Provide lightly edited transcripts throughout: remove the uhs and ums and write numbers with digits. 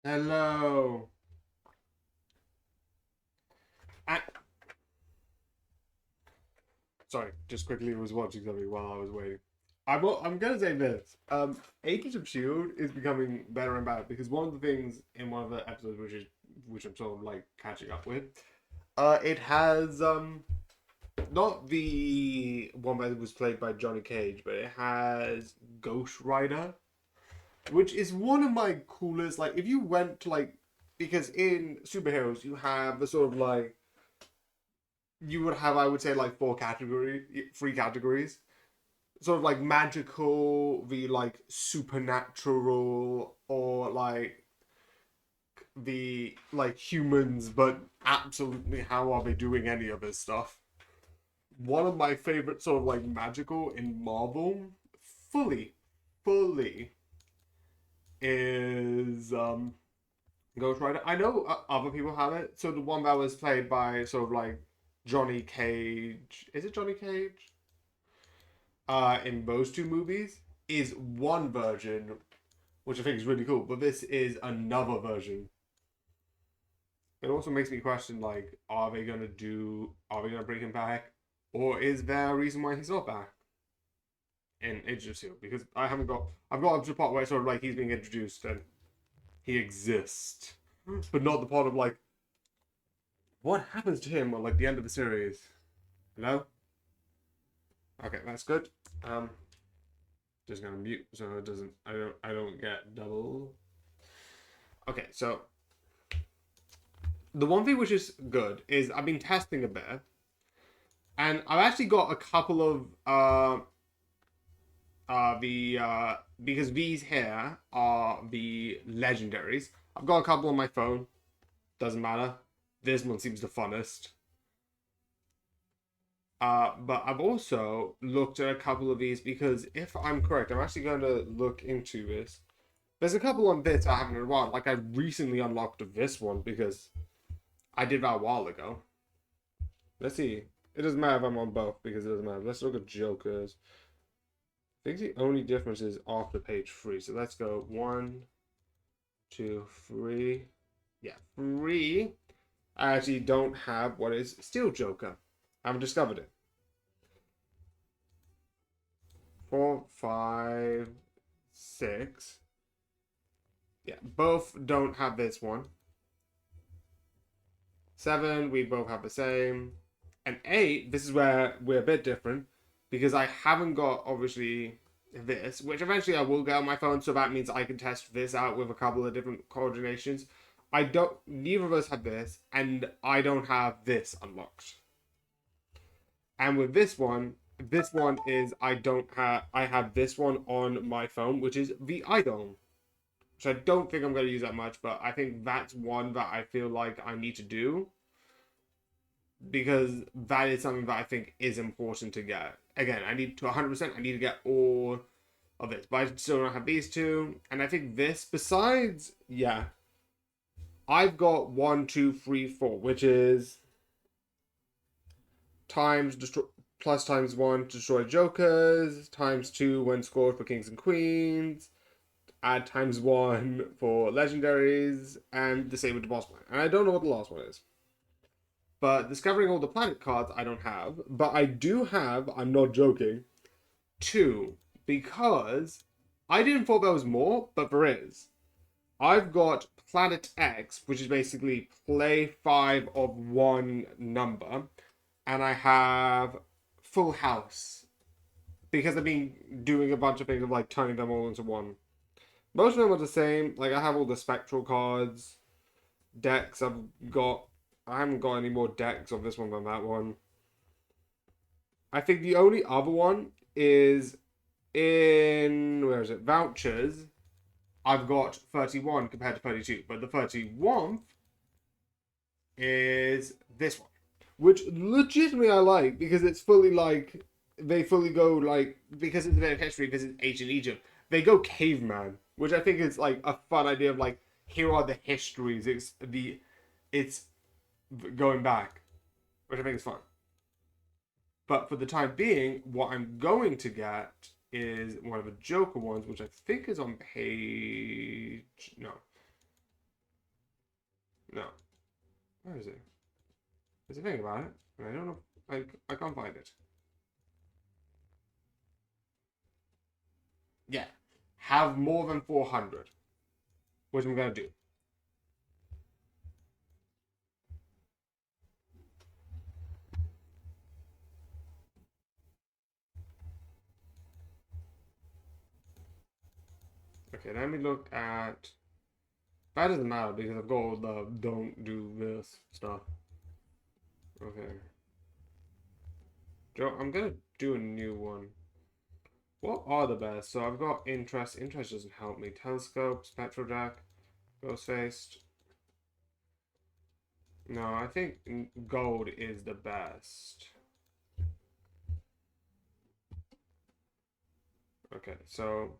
Hello. I, sorry, just quickly was watching something while I was waiting. I'm gonna say this. Agents of Shield is becoming better and better because one of the things in one of the episodes, which I'm sort of like catching up with, it has not the one that was played by Johnny Cage, but it has Ghost Rider, which is one of my coolest. Like, if you went to like, because in superheroes you have the sort of like you would have, I would say, like three categories. Sort of like magical, the like supernatural, or like the like humans, but absolutely how are they doing any of this stuff? One of my favorite sort of like magical in Marvel, fully, fully is Ghost Rider. I know other people have it. So the one that was played by sort of like Johnny Cage. Is it Johnny Cage? In those two movies is one version, which I think is really cool. But this is another version. It also makes me question, like, are they gonna do? Are they gonna bring him back, or is there a reason why he's not back in Agents of Shield? Because I've got up to the part where it's sort of like he's being introduced and he exists, but not the part of like what happens to him at like the end of the series. Hello. Okay, that's good. Um, just gonna mute so it doesn't. I don't get double. Okay, so the one thing which is good is I've been testing a bit, and I've actually got a couple of the because these here are the legendaries. I've got a couple on my phone. Doesn't matter. This one seems the funnest. But I've also looked at a couple of these because if I'm correct, I'm actually going to look into this. There's a couple on bits I haven't in a while. Like I recently unlocked this one because I did that a while ago. Let's see. It doesn't matter if I'm on both because it doesn't matter. Let's look at Jokers. I think the only difference is after page 3. So let's go 1, 2, 3. Yeah, 3. I actually don't have what is Steel Joker. I haven't discovered it. 4, 5, 6. Yeah, both don't have this one. 7, we both have the same. And 8, this is where we're a bit different because I haven't got obviously this, which eventually I will get on my phone, so that means I can test this out with a couple of different coordinations. I don't, neither of us have this, and I don't have this unlocked. And with this one is I have this one on my phone, which is the idol. So I don't think I'm going to use that much, but I think that's one that I feel like I need to do because that is something that I think is important to get. Again, I need to 100%, I need to get all of this, but I still don't have these two. And I think this, besides, yeah, I've got 1, 2, 3, 4, which is times destroy plus times 1 to destroy jokers, times 2 when scored for kings and queens, add times 1 for legendaries, and disable the boss plan. And I don't know what the last one is. But discovering all the planet cards, I don't have. But I do have, I'm not joking, 2. Because I didn't thought there was more, but there is. I've got Planet X, which is basically play 5 of one number. And I have Full House. Because I've been doing a bunch of things of like turning them all into one. Most of them are the same. Like I have all the spectral cards, decks. I haven't got any more decks of this one than that one. I think the only other one is in where is it? Vouchers. I've got 31 compared to 32, but the 31th is this one, which legitimately I like because it's fully like they fully go like because it's a bit of history because it's ancient Egypt. They go caveman, which I think is like a fun idea of like here are the histories. It's going back, which I think is fun. But for the time being, what I'm going to get is one of the Joker ones, which I think is on page no No. Where is it? There's a thing about it, and I don't know. I can't find it. Yeah. Have more than 400. Which I'm going to do. Okay, let me look at... That doesn't matter because I've got all the don't do this stuff. Okay. Joe, I'm going to do a new one. What are the best? So I've got interest. Interest doesn't help me. Telescope, spectral jack, ghost faced. No, I think gold is the best. Okay, so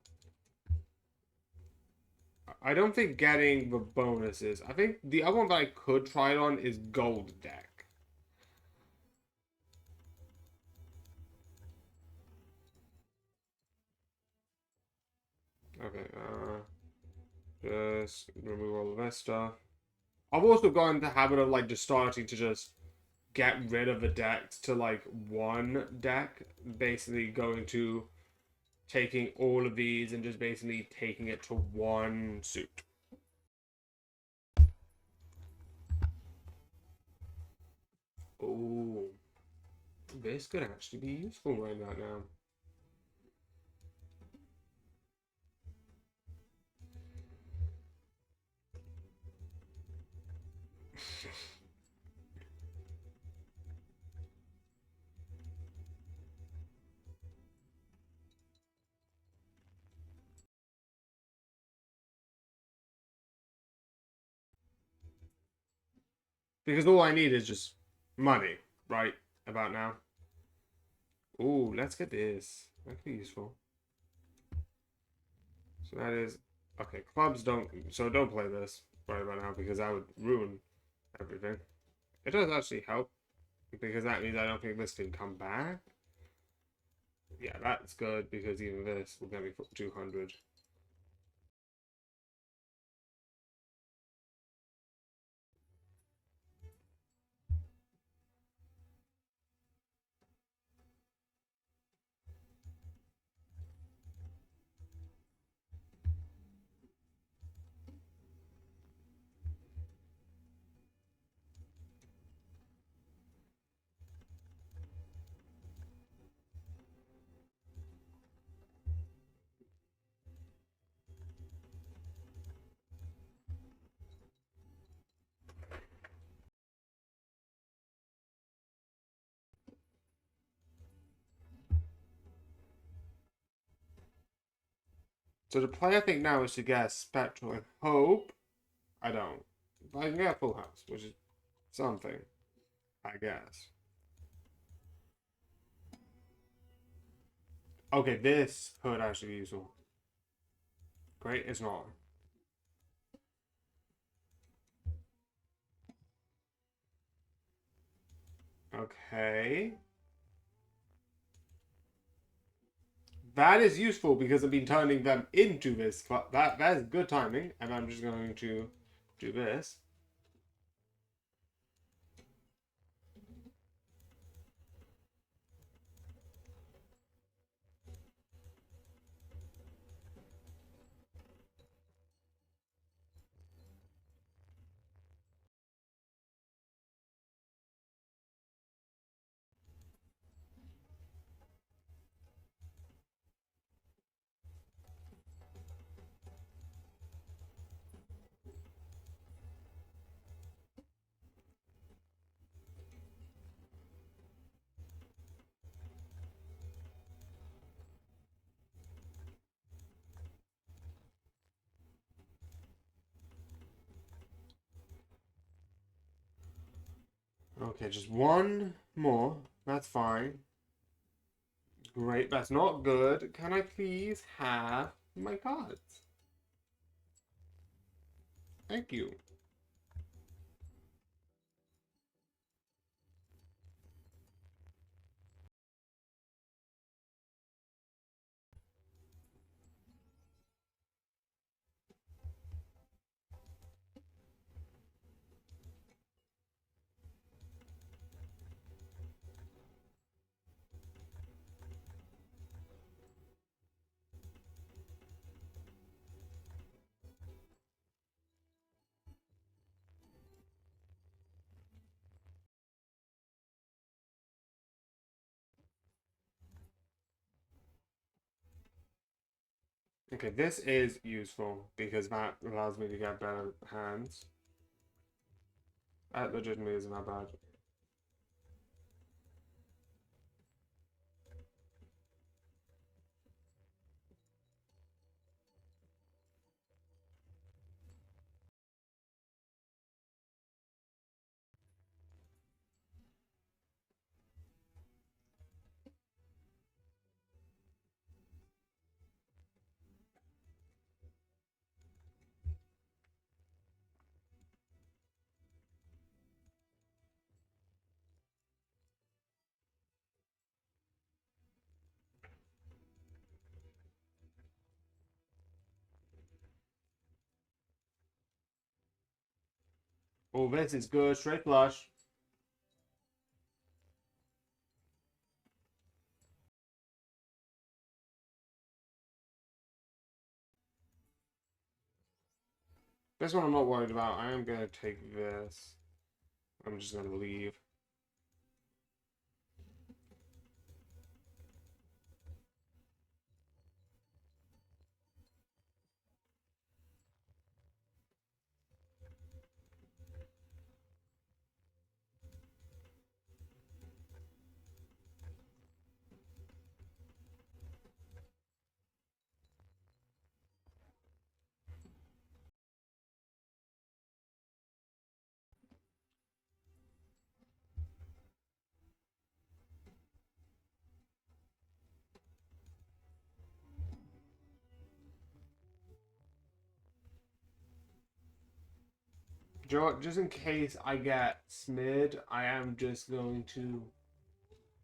I don't think getting the bonuses. I think the other one that I could try it on is gold deck. Okay, just remove all of this stuff. I've also gotten the habit of like just starting to just get rid of the decks to like one deck, basically going to taking all of these and just basically taking it to one suit. Oh, this could actually be useful right about now. Because all I need is just money, right? About now. Ooh, let's get this. That could be useful. So that is okay. Clubs don't. So don't play this right about now because that would ruin everything. It does actually help because that means I don't think this can come back. Yeah, that's good because even this will get me 200. So the play I think now is to get a spectral and hope I don't. But I can get a full house, which is something, I guess. Okay, this could actually be useful. Great, it's not. Okay. That is useful because I've been turning them into this. That is good timing, and I'm just going to do this. Okay, just one more. That's fine. Great, that's not good. Can I please have my cards? Thank you. Okay, this is useful because that allows me to get better hands. That legitimately isn't that bad. Oh, this is good. Straight flush. This one I'm not worried about. I am going to take this. I'm just going to leave. Just in case I get smid, I am just going to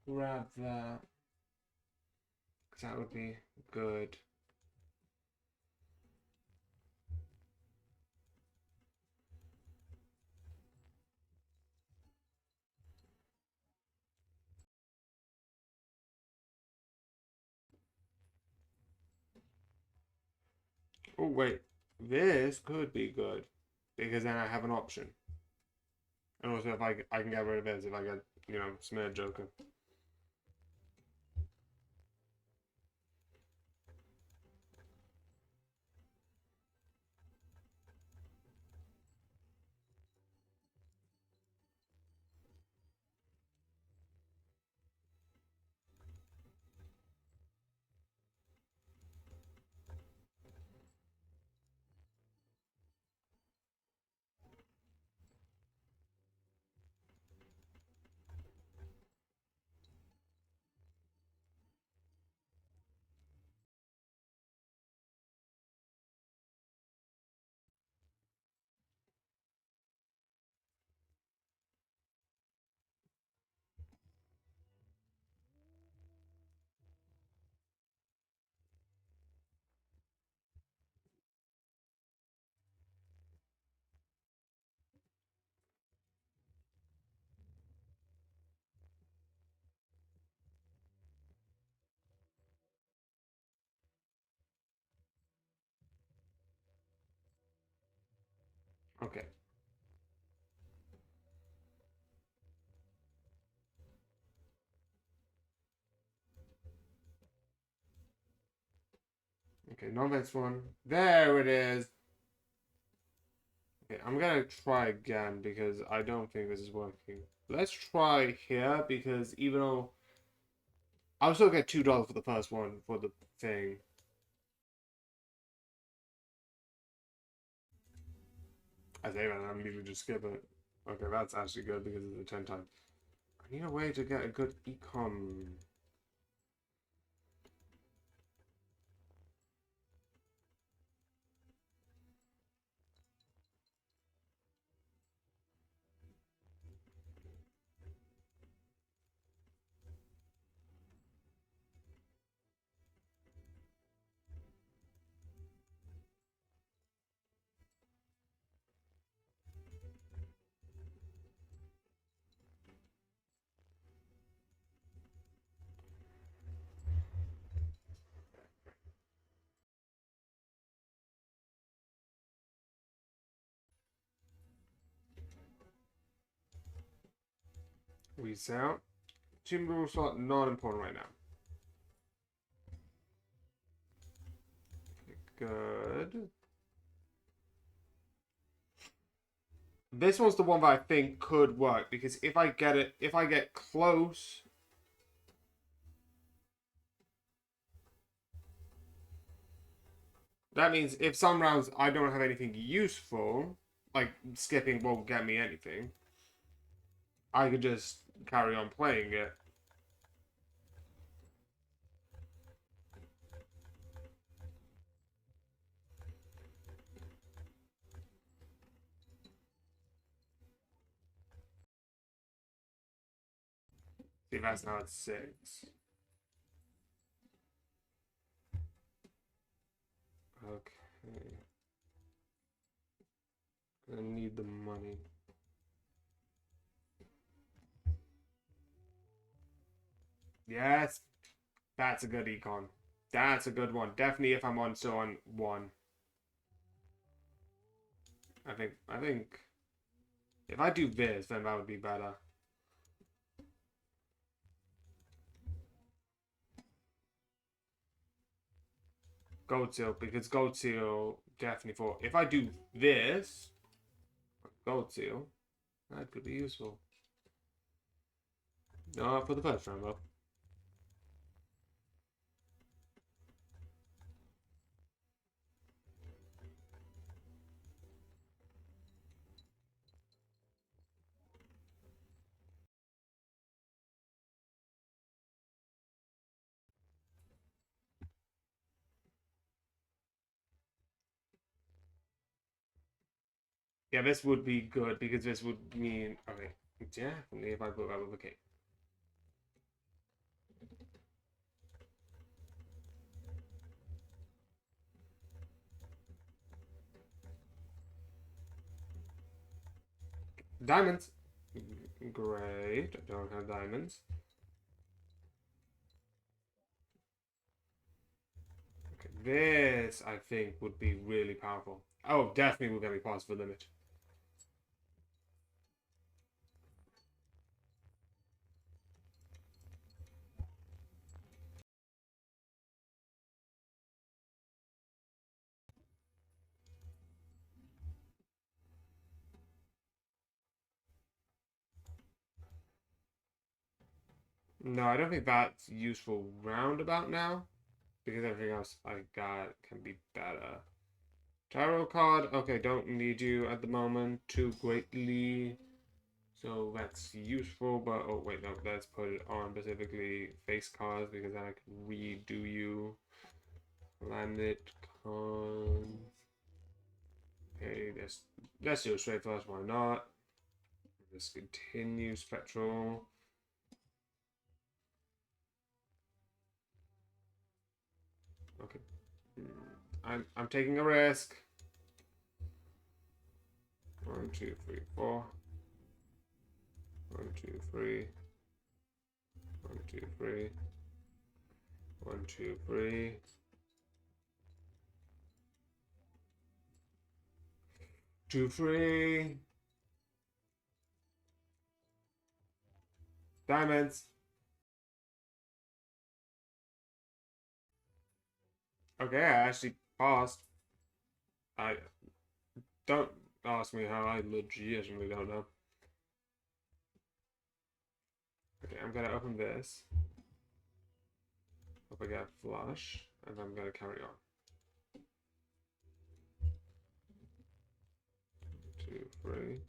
grab that. Because that would be good. Oh, wait. This could be good. Because then I have an option. And also, if I can get rid of this if I get, smeared Joker. Okay. Okay, no next one. There it is. Okay, I'm gonna try again because I don't think this is working. Let's try here because even though I'll still get $2 for the first one for the thing. I say that I'm usually just skip it. Okay, that's actually good because it's a 10 time. I need a way to get a good econ. Reset. Team rule slot not important right now. good. This one's the one that I think could work because if I get close. That means if some rounds I don't have anything useful, like skipping won't get me anything, I could just carry on playing it. See, that's now at 6. Okay. I need the money. Yes, that's a good econ. That's a good one. Definitely if I'm on still on 1. I think if I do this, then that would be better. Gold seal, because gold seal definitely for if I do this, gold seal, that could be useful. No, for the first round though. Yeah, this would be good because this would mean okay. Definitely if I put that with a K. Diamonds. Great. I don't have diamonds. Okay, this I think would be really powerful. Oh, definitely will get me past the limit. No, I don't think that's useful roundabout now because everything else I got can be better. Tarot card. Okay, don't need you at the moment too greatly. So that's useful, but oh wait, no, let's put it on specifically face cards because then I can redo you. Planet cons. Okay, let's do it straight first, why not? Let's continue spectral. Okay. I'm taking a risk. 1, 2, 3, 4. 1, 2, 3. 1, 2, 3. 1, 2, 3. 2, 3. Diamonds. Okay, I actually passed. I don't ask me how, I legitimately don't know. Okay, I'm gonna open this. Hope I get flush, and I'm gonna carry on. 2, 3.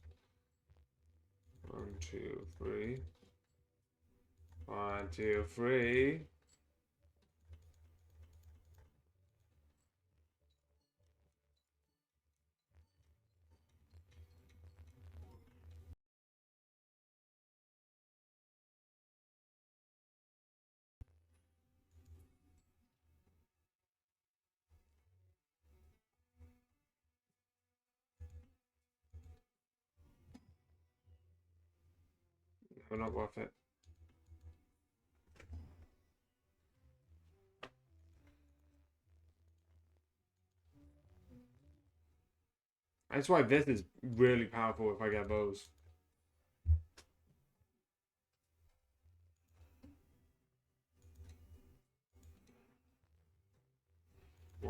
1, 2, 3. 1, 2, 3. No, not worth it. That's why this is really powerful if I get those.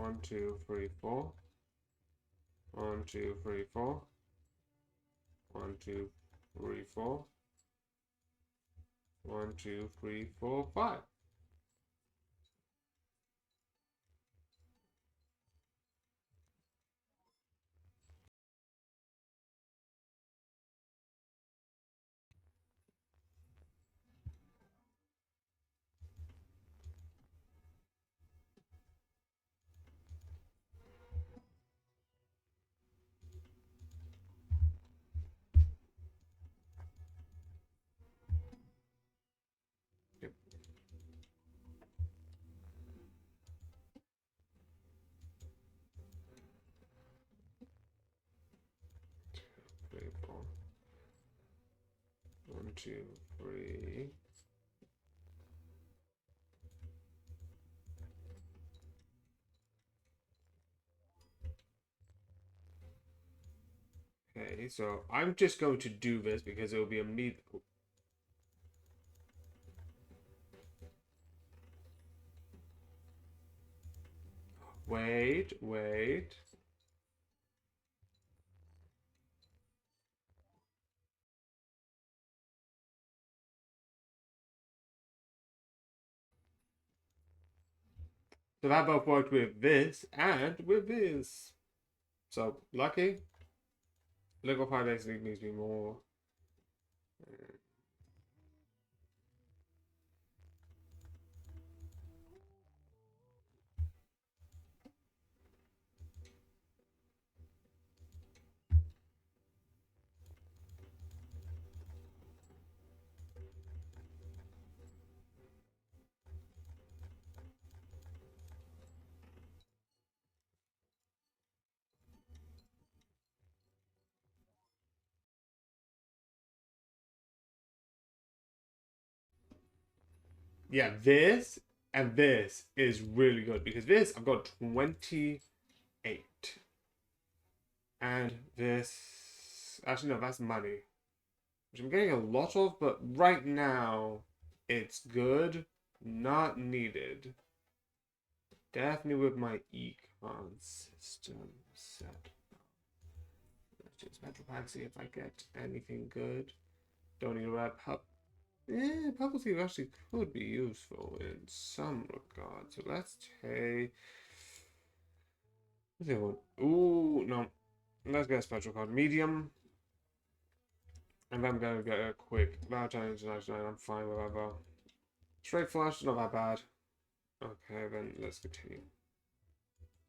1, 2, 3, 4. 1, 2, 3, 4. 1, 2, 3, 4. 1, 2, 3, 4, 5. Yep. 3, 4. 1, 2, 3. Okay, so I'm just going to do this because it will be immediate. Wait, wait. So that both worked with this and with this. So lucky. Lego 5x needs to be more. Yeah, this and this is really good because this I've got 28. And this actually no, that's money. Which I'm getting a lot of, but right now it's good, not needed. Definitely with my econ system set. Let's choose Metro Pack, see if I get anything good. Don't need to wrap up. Purple Thief actually could be useful in some regard. So let's take. What's the other one? Ooh, no. Let's get a special card. Medium. And then I'm going to get a quick Balatro International. I'm fine with that. Straight Flash, not that bad. Okay, then let's continue.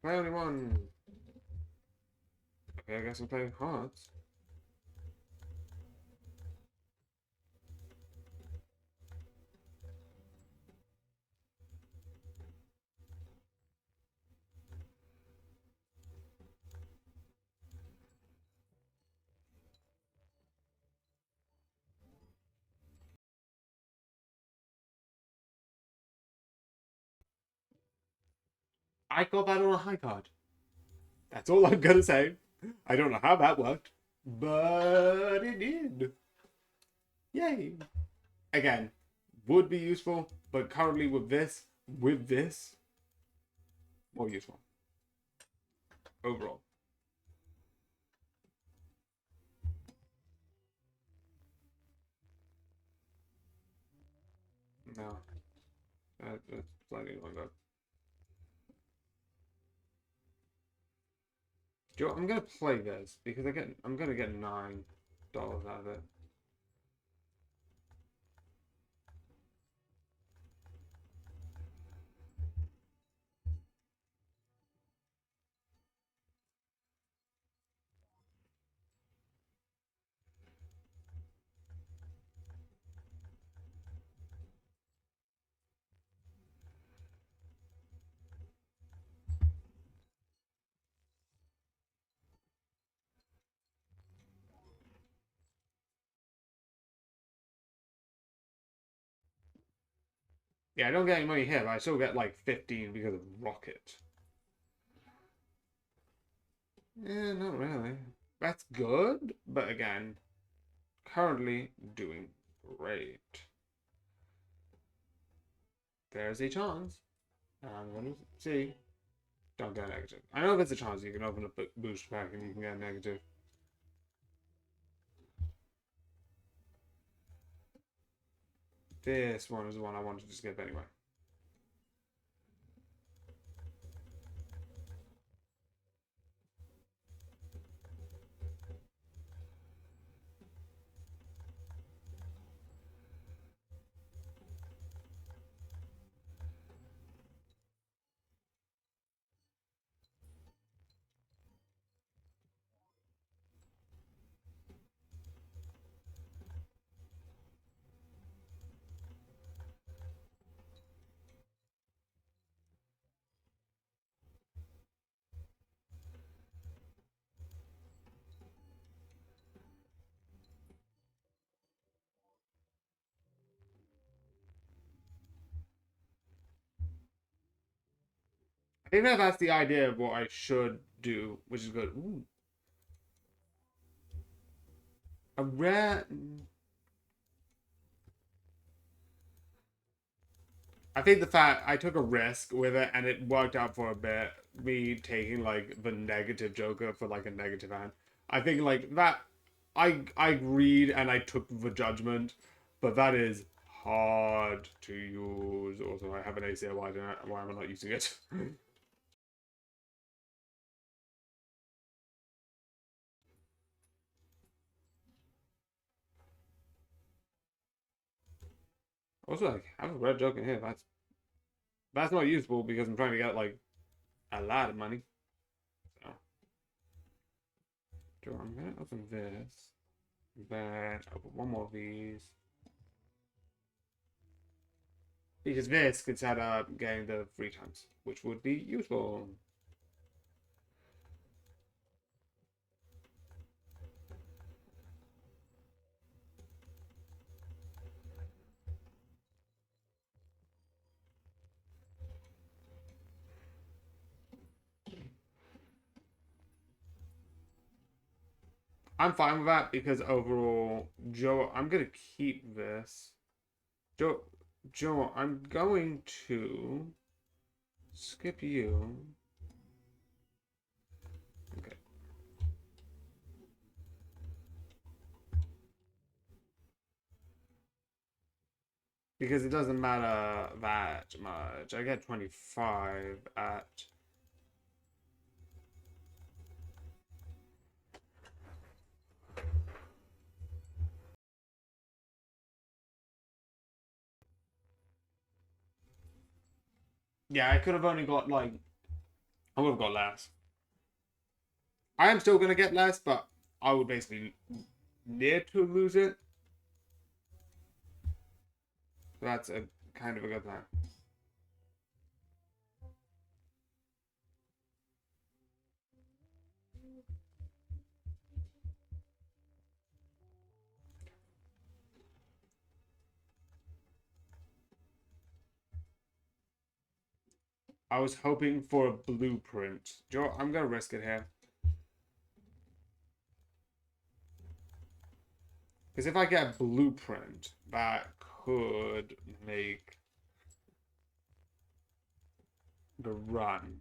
Play only one. Okay, I guess I'm playing Hearts. I got that on a high card. That's all I'm gonna say. I don't know how that worked, but it did. Yay! Again, would be useful, but currently with this, more useful overall. No, that's slightly longer. Do you know what? I'm gonna play this because I'm gonna get $9 out of it. Yeah, I don't get any money here, but I still get like 15 because of Rocket. Yeah, not really. That's good, but again, currently doing great. There's a chance. I'm going to see. Don't get a negative. I know if it's a chance you can open up a boost pack and you can get a negative. This one is the one I wanted to skip anyway. I think that's the idea of what I should do, which is good. Ooh. A rare. I think the fact I took a risk with it and it worked out for a bit. Me taking like the negative Joker for like a negative hand. I think like that. I agreed and I took the judgment, but that is hard to use. Also, I have an ACL. Why am I not using it? Also, like I have a red Joker here. That's not useful because I'm trying to get like a lot of money. So, sure, I'm gonna open this. Then open one more of these. Because this could set up getting the 3 times, which would be useful. I'm fine with that because overall, Joe, I'm gonna keep this. Joe, I'm going to skip you. Okay. Because it doesn't matter that much. I get 25 at. Yeah, I could have only got like. I would have got less. I am still gonna get less, but I would basically near to lose it. So that's a kind of a good plan. I was hoping for a blueprint. Joe, I'm gonna risk it here. Because if I get a blueprint, that could make the run.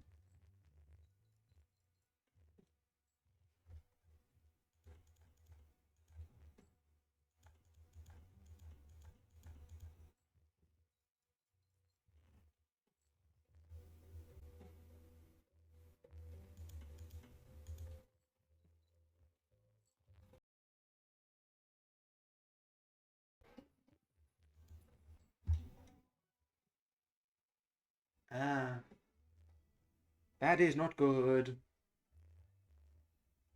Ah, that is not good.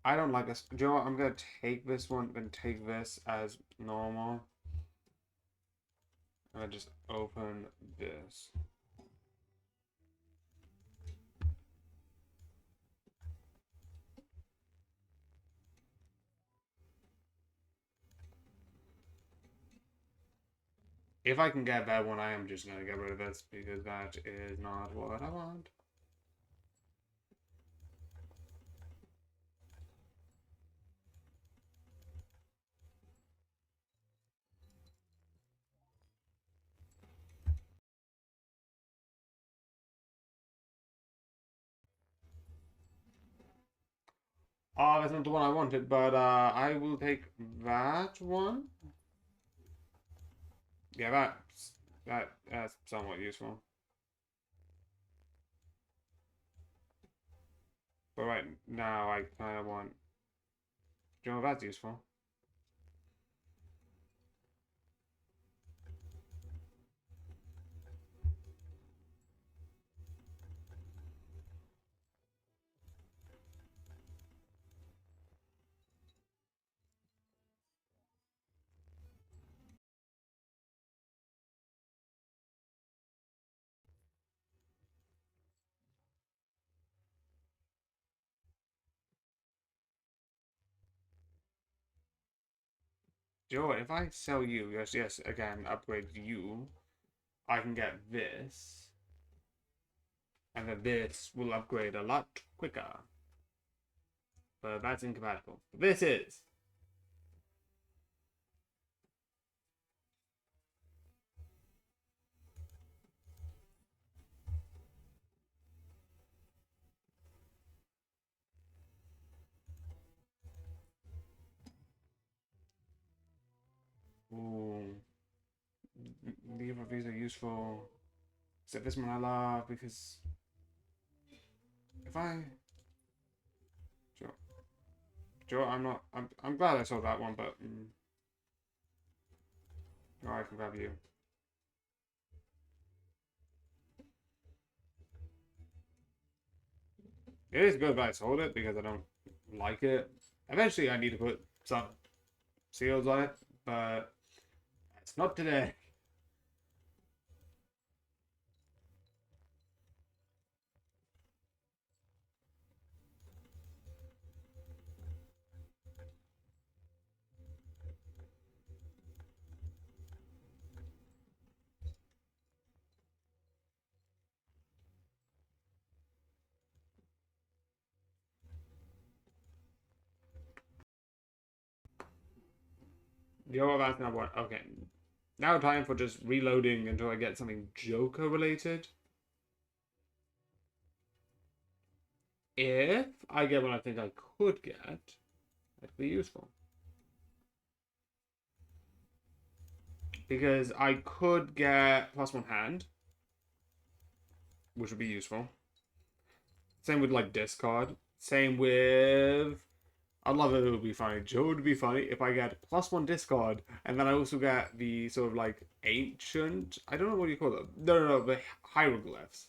I don't like this. Joe, I'm gonna take this one and take this as normal. And I just open this. If I can get that one, I am just gonna get rid of this because that is not what I want. Oh, that's not the one I wanted, but I will take that one. Yeah, that's somewhat useful. But right now, I kind of want. Do you know what that's useful? Do you know what? If I sell you, yes, again, upgrade you, I can get this, and then this will upgrade a lot quicker. But that's incompatible. This is. Ooh. Neither of these are useful. Except this one I love because if I. Sure. Sure, I'm not. I'm glad I saw that one, but. Sure, I can grab you. It is good that I sold it because I don't like it. Eventually, I need to put some seals on it, but it's not today. You're about to what? Okay. Now time for just reloading until I get something Joker related. If I get what I think I could get, that'd be useful. Because I could get plus one hand, which would be useful. Same with like discard. Same with. I'd love it. It would be funny. Joe would be funny if I get plus one discard, and then I also get the sort of like ancient. I don't know what you call them. No, the hieroglyphs.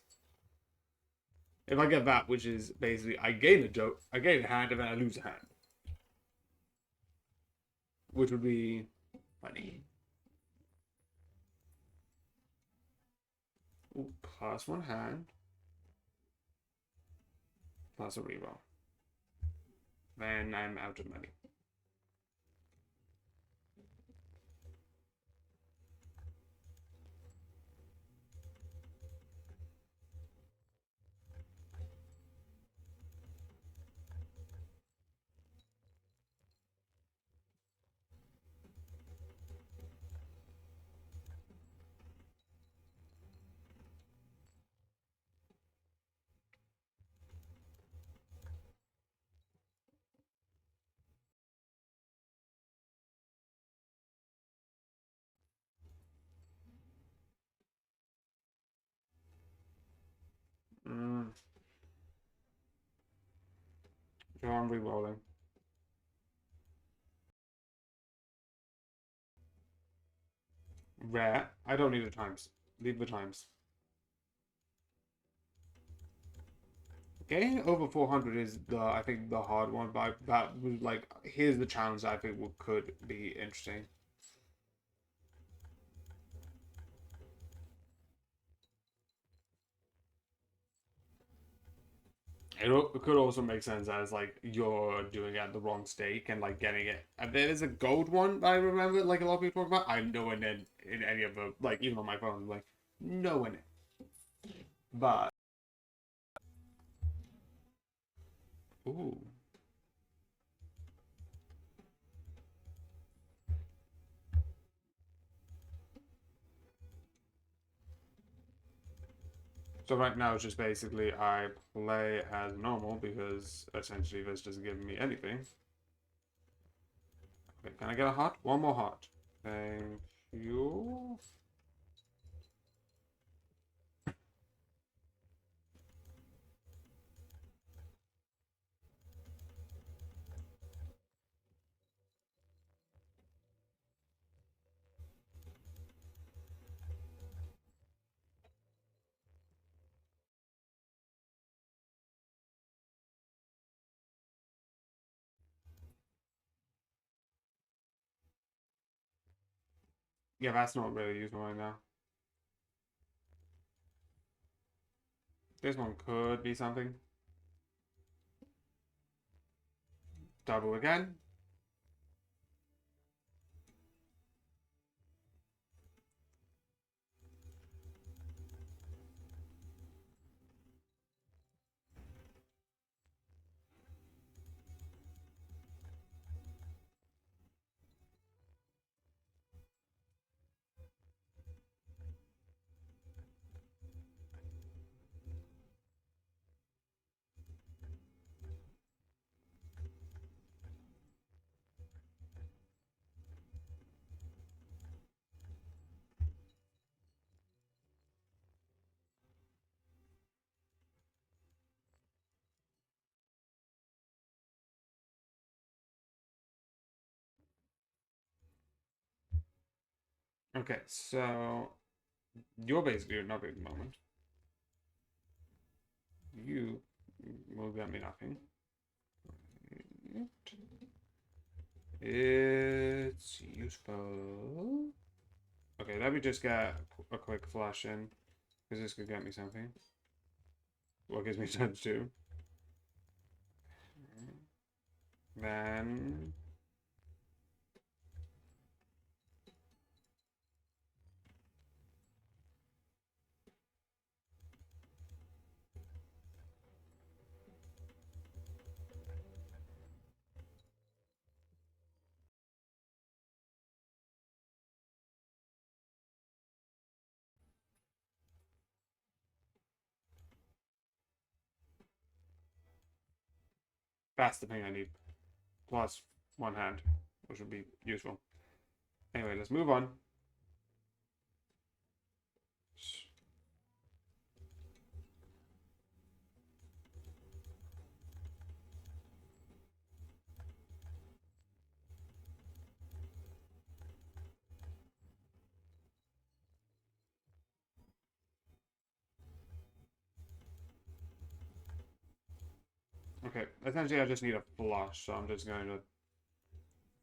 If I get that, which is basically I gain a Joe, I gain a hand, and then I lose a hand, which would be funny. Ooh, plus one hand, plus a reroll. Then I'm out of money. Mm. So I'm rerolling. Rare. I don't need the times. Leave the times. Getting over 400 is the I think the hard one, but that was like here's the challenge that I think could be interesting. It could also make sense as like you're doing it at the wrong stake and like getting it. And there is a gold one that I remember, like a lot of people talk about. I'm nowhere in any of the like even on my phone, like nowhere near. But ooh, So right now it's just basically I play as normal because essentially this doesn't give me anything. Okay, can I get a heart? One more heart. Thank you. Yeah, that's not really useful right now. This one could be something. Double again. Okay, so you're basically another at the moment. You will get me nothing. It's useful. Okay, let me just get a quick flash in, because this could get me something. What gives me touch too. Then that's the thing I need. Plus one hand, which would be useful. Anyway, let's move on. Okay, essentially I just need a flush, so I'm just going to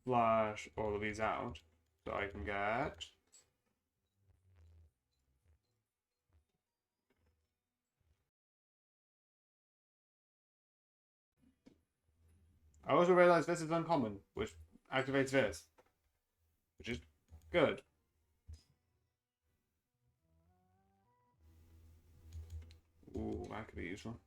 flush all of these out so I can get. I also realized this is uncommon, which activates this, which is good. Ooh, that could be useful.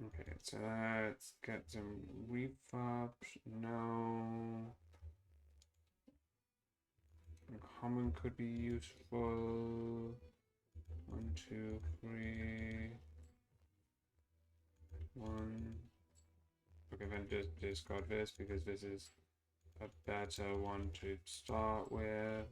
Okay, so let's get some refurbs. No. Common could be useful. 1, 2, 3. 1. Okay, then just discard this because this is a better one to start with.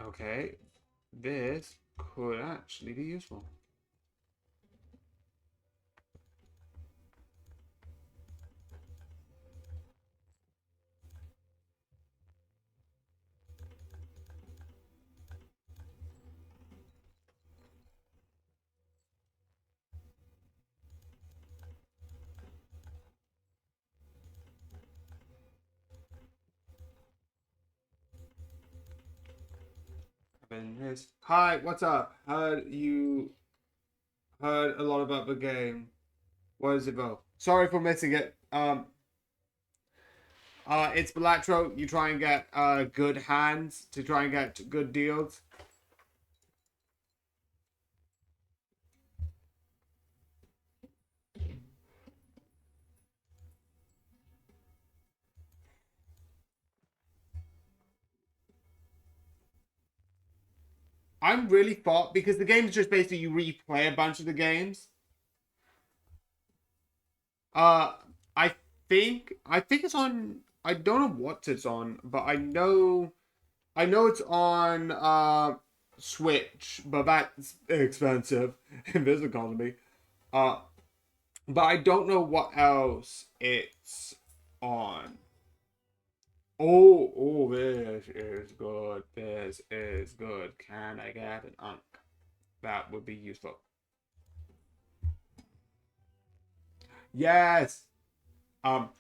Okay, this could actually be useful. Hi, what's up? Heard you heard a lot about the game. What is it about? Sorry for missing it. It's Balatro. You try and get good hands to try and get good deals. I'm really thought because the game is just basically you replay a bunch of the games. Uh, I I think it's on. I don't know what it's on, but I know it's on Switch, but that's expensive in this economy. Uh, but I don't know what else it's on. Oh, this is good. This is good. Can I get an unk? That would be useful. Yes. Um,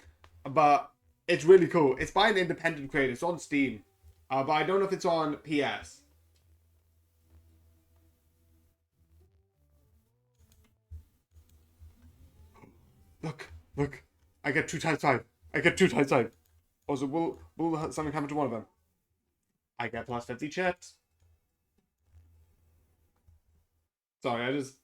but it's really cool. It's by an independent creator. It's on Steam. But I don't know if it's on PS. Look. I get 2 times 5. I get 2 times 5. Also, will something happen to one of them? I get plus 50 chips. Sorry, I just.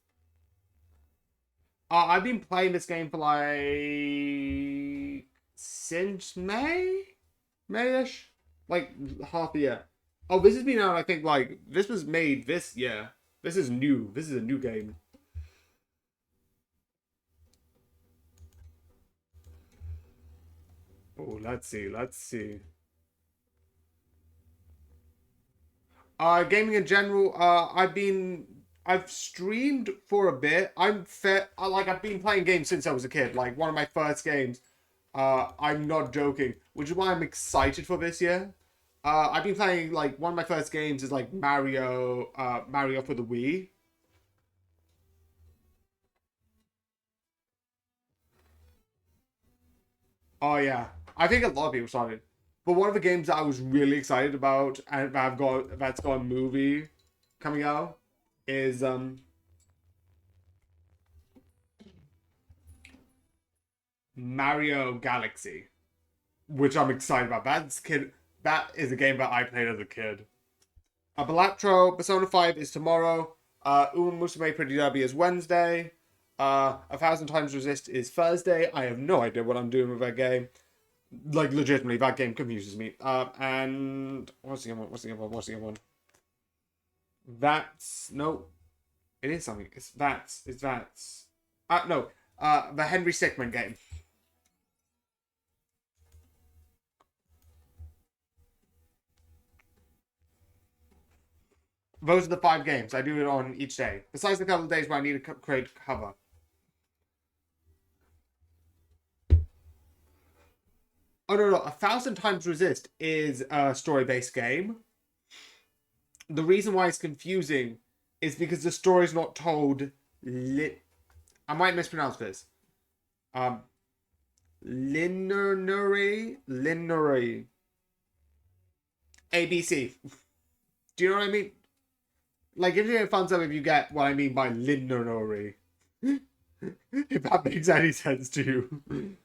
I've been playing this game for like since Mayish, like half a year. Oh, this has been out. I think like this was made this year. This is new. This is a new game. Oh, let's see. Let's see. Gaming in general. I've streamed for a bit. I'm fair. Like I've been playing games since I was a kid. Like one of my first games. I'm not joking, which is why I'm excited for this year. I've been playing like one of my first games is like Mario for the Wii. Oh yeah, I think a lot of people started. But one of the games that I was really excited about and that's got a movie coming out is Mario Galaxy, which I'm excited about. That is a game that I played as a kid. Balatro Persona 5 is tomorrow. Musume Pretty Derby is Wednesday. A Thousand Times Resist is Thursday. I have no idea what I'm doing with that game. Like legitimately, that game confuses me. And what's the other one? What's the other one? What's the other one? That's no. It is something. It's that's. It's that's. No. The Henry Stickmin game. Those are the 5 games. I do it on each day. Besides the couple of days where I need to create cover. Oh no, A Thousand Times Resist is a story-based game. The reason why it's confusing is because the story's not told. I might mispronounce this. Um, linearly, ABC. Do you know what I mean? Like, if you get thumbs up if you get what I mean by linearly. If that makes any sense to you.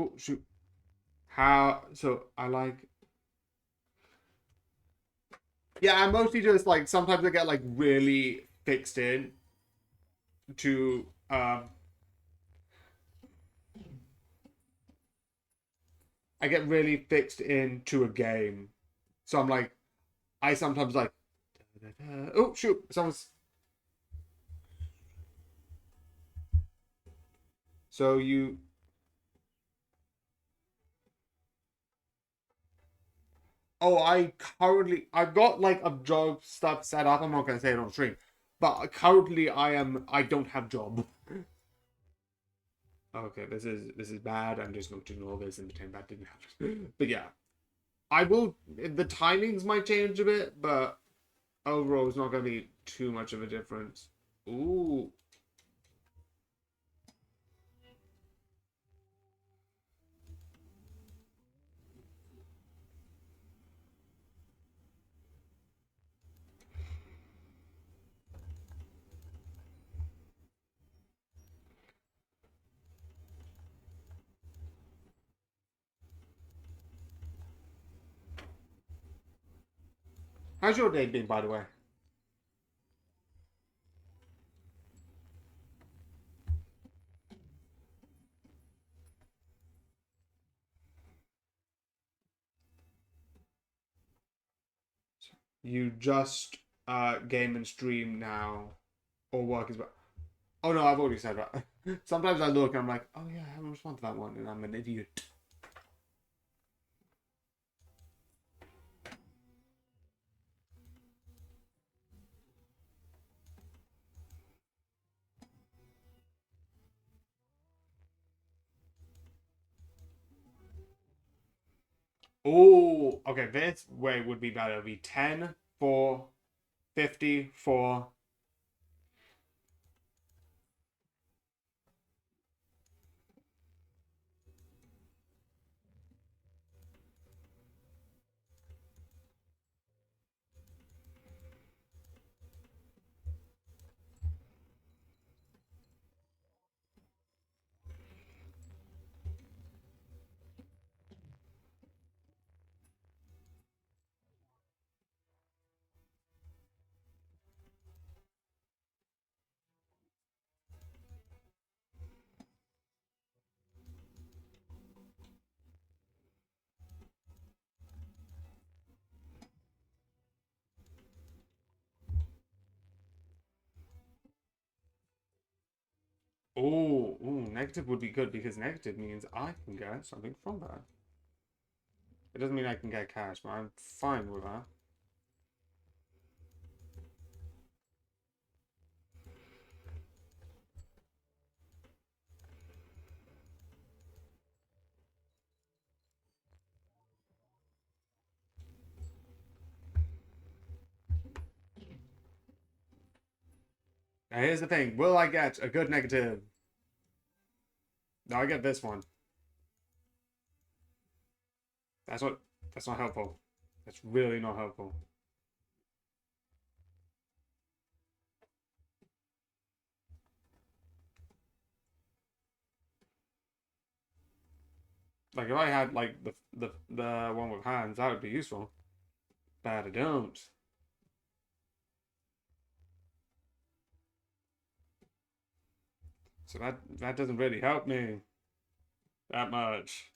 Oh shoot! How? So I like. Yeah, I mostly just like sometimes I get like really fixed in to I get really fixed into a game. So I'm like, I sometimes like, oh shoot, someone's. So you, oh, I've got like a job stuff set up. I'm not gonna say it on stream, but currently I don't have job. Okay, this is bad. I'm just going to ignore this and pretend that didn't happen. But yeah, I will. The timings might change a bit, but overall, it's not going to be too much of a difference. Ooh. How's your day been, by the way? You just game and stream now, or work as well? Oh no, I've already said that. Sometimes I look and I'm like, oh yeah, I haven't responded to that one, and I'm an idiot. Oh, okay. This way would be better. It'd be 10 for 50 for. Oh, ooh, negative would be good because negative means I can get something from that. It doesn't mean I can get cash, but I'm fine with that. Now here's the thing: will I get a good negative? No, I get this one. That's what. That's not helpful. That's really not helpful. Like if I had like the one with hands, that would be useful. But I don't. So that doesn't really help me that much.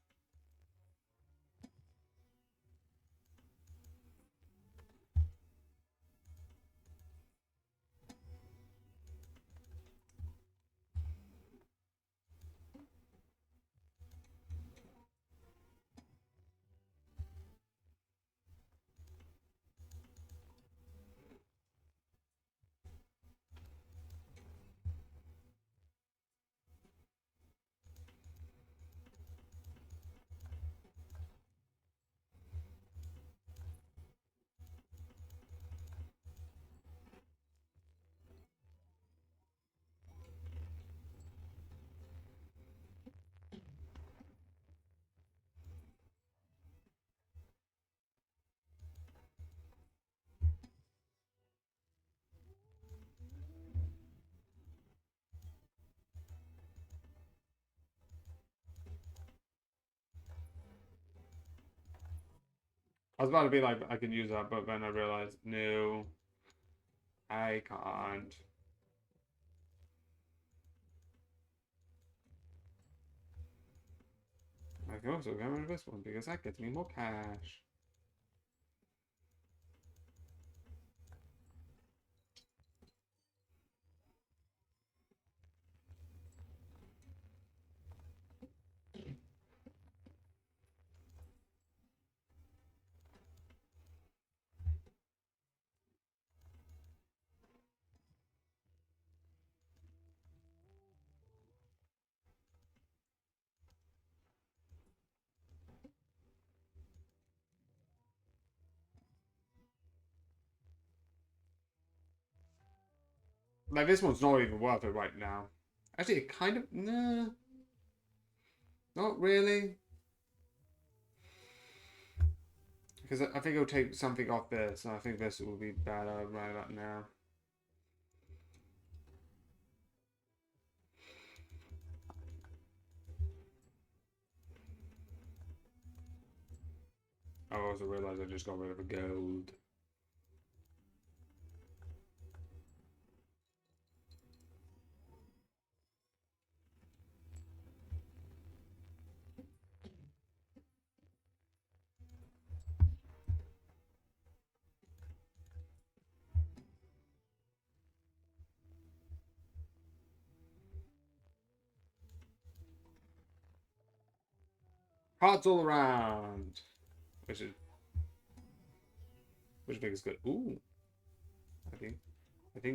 I was about to be like, I can use that, but then I realized, no, I can't. I can also get rid of this one because that gets me more cash. Like, this one's not even worth it right now. Actually, it kind of... Nah. Not really. Because I think it'll take something off this, and I think this will be better right about now. I also realized I just got rid of a gold. Hearts all around! Which I think is good. Ooh. I think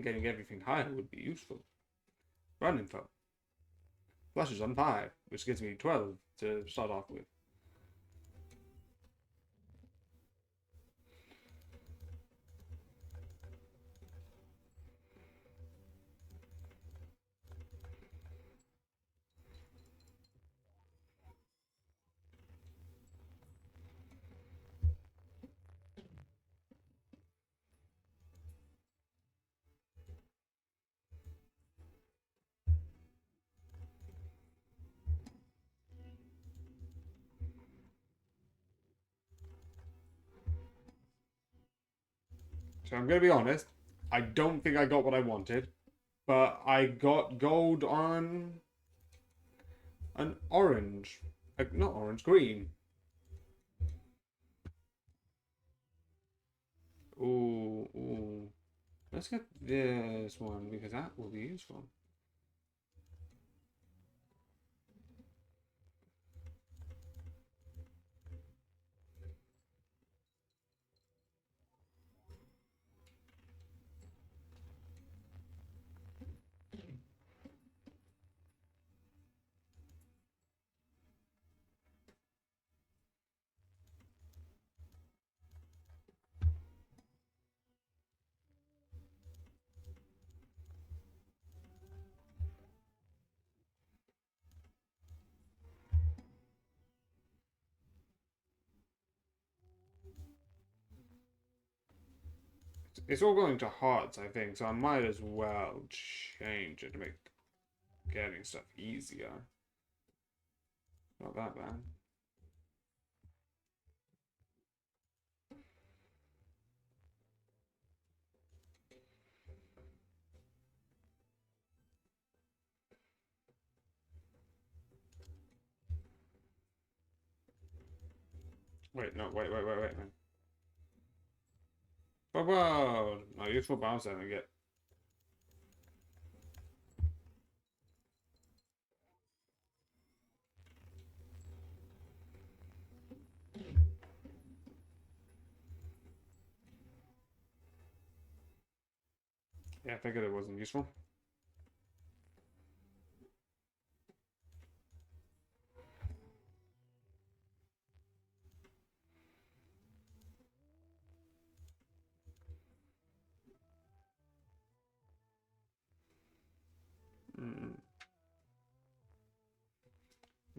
getting everything higher would be useful. Run info. Flush is on 5, which gives me 12 to start off with. So I'm going to be honest. I don't think I got what I wanted. But I got gold on an orange. Not orange, green. Ooh, ooh. Let's get this one because that will be useful. It's all going to hearts, I think, so I might as well change it to make getting stuff easier. Not that bad. Wait, no, wait, man. Whoa! No, useful bounce I don't get. Yeah, I figured it wasn't useful.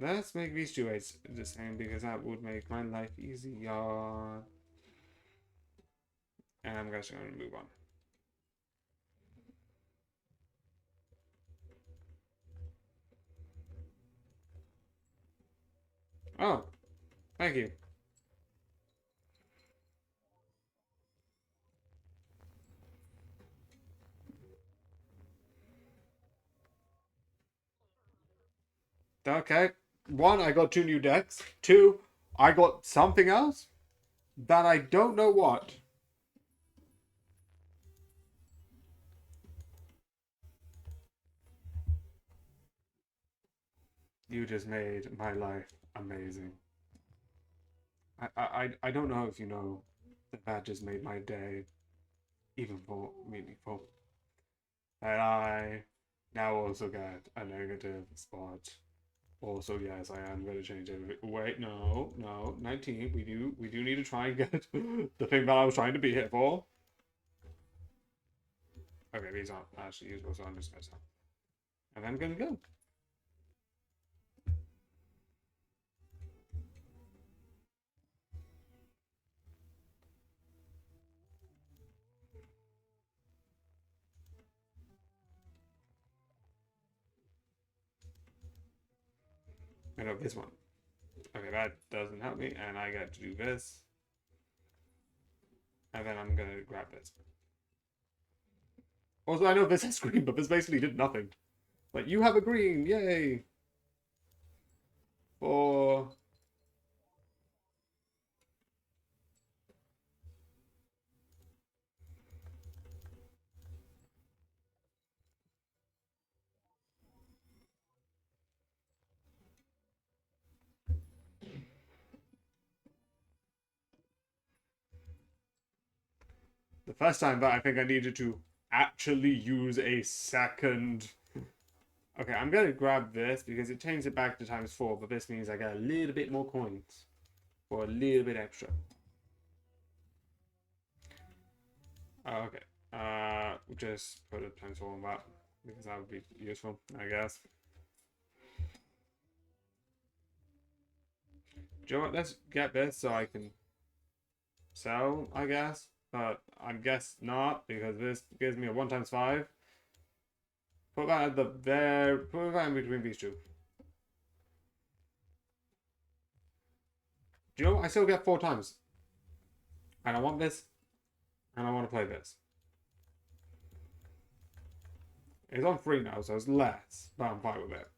Let's make these two eights the same because that would make my life easier. And I'm just going to move on. Oh, thank you. Okay. One, I got two new decks. Two, I got something else that I don't know what. You just made my life amazing. I don't know if you know that that just made my day even more meaningful. And I now also get a negative spot. Also, yes, I am gonna change it. Wait, no, no, 19. We do need to try and get the thing that I was trying to be here for. Okay, these aren't actually useful, so I'm just gonna stop. And then I'm gonna go. I know this one. Okay, that doesn't help me, and I get to do this. And then I'm gonna grab this. Also, I know this has green, but this basically did nothing. Like, you have a green, yay! For the first time that I think I needed to actually use a second. Okay, I'm gonna grab this because it changes it back to ×4, but this means I get a little bit more coins. Or a little bit extra. Okay. Just put a ×4 on that because that would be useful, I guess. Do you know what? Let's get this so I can sell, I guess. But I guess not because this gives me a 1×5. Put that at the there. Put that in between these two. Do you know what? I still get 4×. And I want this. And I want to play this. It's on 3 now, so it's less. But I'm fine with it.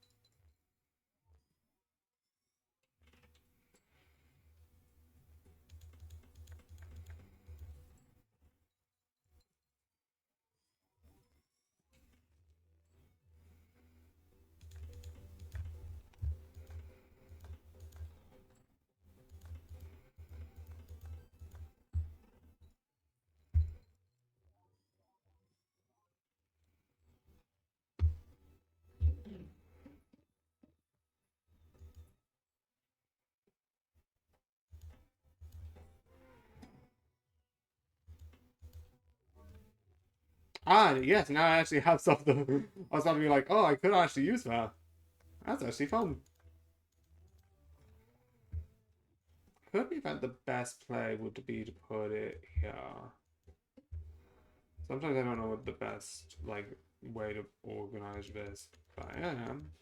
Ah, yes, now I actually have something. I was about to be like, oh, I could actually use that. That's actually fun. Could be that the best play would be to put it here. Sometimes I don't know what the best like way to organize this, but I am.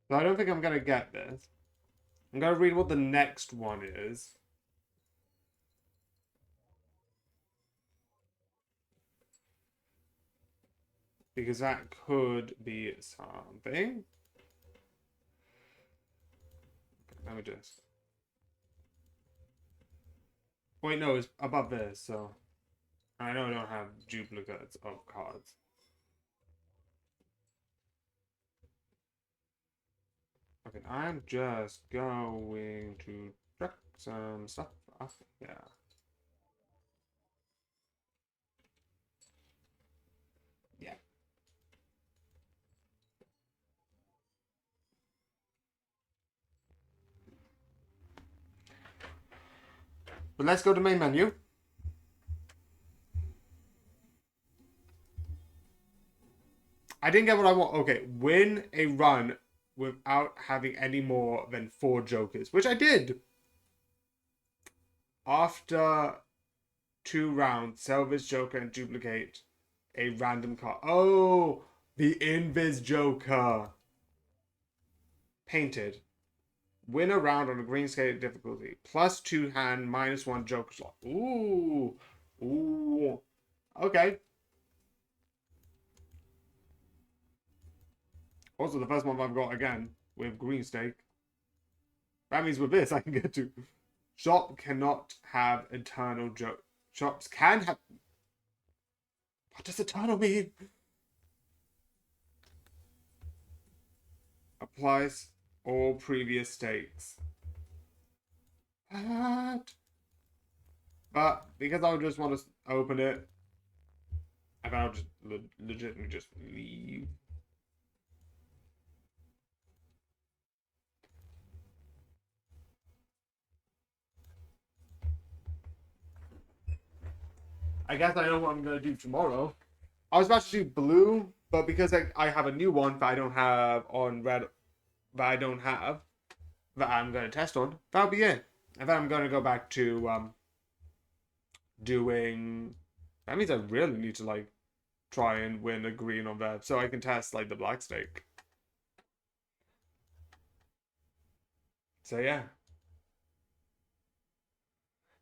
So I don't think I'm gonna get this. I'm gonna read what the next one is. Because that could be something. Let me just... Wait, no, it's above this, so... I know I don't have duplicates of cards. Okay, I'm just going to check some stuff off. Yeah. Yeah. But let's go to main menu. I didn't get what I want. Okay, win a run without having any more than 4 jokers, which I did. After 2 rounds, salvage joker and duplicate a random card. Oh, the invis joker. Painted. Win a round on a green scale difficulty. +2 hand, -1 joker slot. Ooh. Ooh. Okay. Also, the first one I've got again with green stake. That means with this, I can get to. Shop cannot have eternal joke. Shops can have. What does eternal mean? Applies all previous stakes. What? But because I just want to open it, and I'll just legitimately just leave. I guess I know what I'm gonna do tomorrow. I was about to do blue, but because I have a new one that I don't have on red, that I don't have, that I'm gonna test on, that'll be it. And then I'm gonna go back to doing. That means I really need to like try and win a green on that, so I can test like the black stake. So yeah.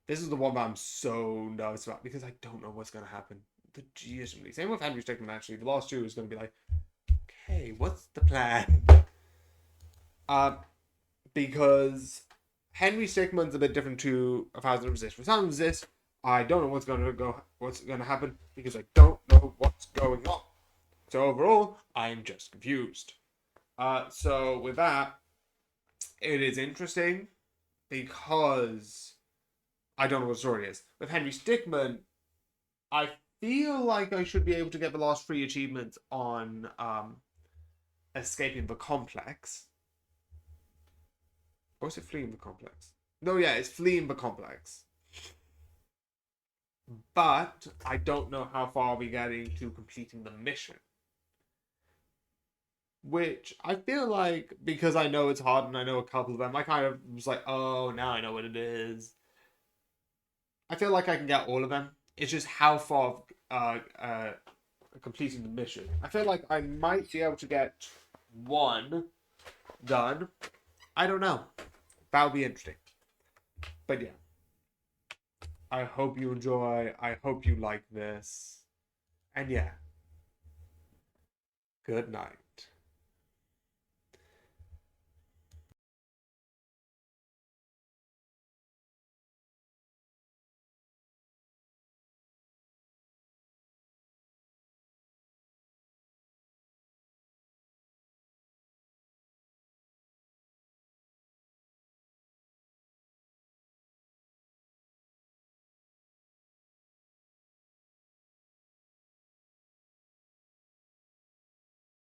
This is the one that I'm so nervous about because I don't know what's going to happen. Legitimately. Same with Henry Stickman, actually. The last 2 is going to be like, okay, what's the plan? Because Henry Stickman's a bit different to 1,000 Resist. For 1,000 Resist, I don't know what's going to happen because I don't know what's going on. So overall, I'm just confused. So with that, it is interesting because I don't know what the story is. With Henry Stickman, I feel like I should be able to get the last 3 achievements on escaping the complex. Or is it fleeing the complex? No, yeah, it's fleeing the complex. But I don't know how far we're getting to completing the mission. Which I feel like, because I know it's hard and I know a couple of them, I kind of was like, oh, now I know what it is. I feel like I can get all of them. It's just how far completing the mission. I feel like I might be able to get 1 done. I don't know. That'll be interesting. But yeah. I hope you enjoy. I hope you like this. And yeah. Good night.